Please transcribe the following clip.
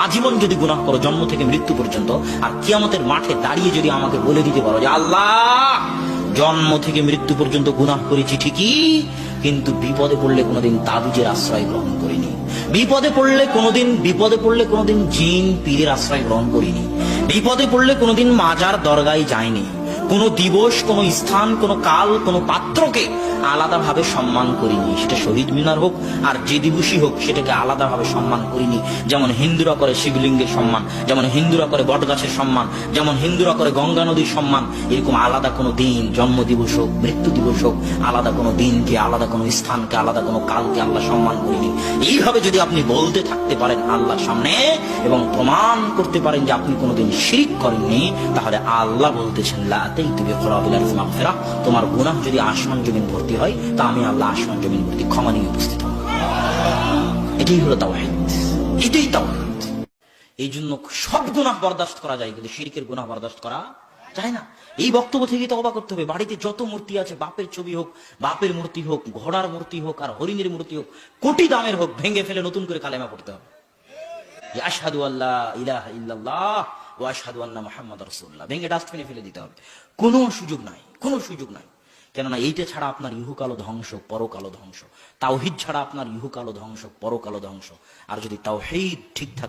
আজীবন যদি গুনাহ করো জন্ম থেকে মৃত্যু পর্যন্ত, আর কিয়ামতের মাঠে দাঁড়িয়ে যদি আমাকে বলে দিতে পারো যে আল্লাহ জন্ম থেকে মৃত্যু পর্যন্ত গুনাহ করেছি ঠিকই, কিন্তু বিপদে পড়লে কোনোদিন তাবিজের আশ্রয় গ্রহণ করিনি, বিপদে পড়লে কোনোদিন জিন পীরের আশ্রয় গ্রহণ করিনি, বিপদে পড়লে কোনোদিন মাজার দরগায় যায়নি, কোন দিবস, কোন স্থান, কোন কাল, কোন পাত্রকে আলাদাভাবে সম্মান করিনি, সেটা শহীদ মিনার হোক আর যে দিবসই হোক সেটাকে আলাদাভাবে সম্মান করিনি। যেমন হিন্দুরা করে শিবলিঙ্গের সম্মান, যেমন হিন্দুরা করে বটগাছের সম্মান, যেমন হিন্দুরা করে গঙ্গা নদীর সম্মান, এরকম আলাদা কোনো দিন, জন্ম দিবস হোক, মৃত্যু দিবস হোক, আলাদা কোনো দিনকে, আলাদা কোনো স্থানকে, আলাদা কোনো কালকে আল্লাহ সম্মান করিনি। এইভাবে যদি আপনি বলতে থাকতে পারেন আল্লাহর সামনে এবং প্রমাণ করতে পারেন যে আপনি কোনোদিন শিরক করেননি, তাহলে আল্লাহ বলতেছেন লা আতাইতু বিকরাবিল আরদি মাগফিরাহ, তোমার গুনাহ যদি আসমান জমিন ভর্তি হয় তা আমি আল্লাহ আসমান জমিন ভর্তি ক্ষমা নিয়ে উপস্থিত হব। এটাই হলো তাওহীদ, এটাই তাওহীদ। এই জন্য সব গুনাহ বরদাস্ত করা যায়, কিন্তু শিরকের গুনাহ বরদাস্ত করা যায় না। এই বক্তব্য থেকে তওবা করতে হবে। বাড়িতে যত মূর্তি আছে, বাপের ছবি হোক, বাপের মূর্তি হোক, ঘোড়ার মূর্তি হোক আর হরিণের মূর্তি হোক, কোটি দামের হোক, ভেঙে ফেলে নতুন করে কালেমা পড়তে হবে, আশহাদু আল্লা ইলাহা ইল্লাল্লাহ ওয়া আশহাদু আন্না মুহাম্মাদুর রাসূলুল্লাহ, ভেঙে ডাস্টবিনে ফেলে দিতে হবে। কোনো সুযোগ নাই, কোনো সুযোগ নাই। কেননা এইটা ছাড়া আপনার ইহকালও ধ্বংস, পরকালও ধ্বংস। তাওহীদ ছাড়া আপনার ইহকালও ধ্বংস, পরকালও ধ্বংস। আর যদি তাওহীদ ঠিক থাকে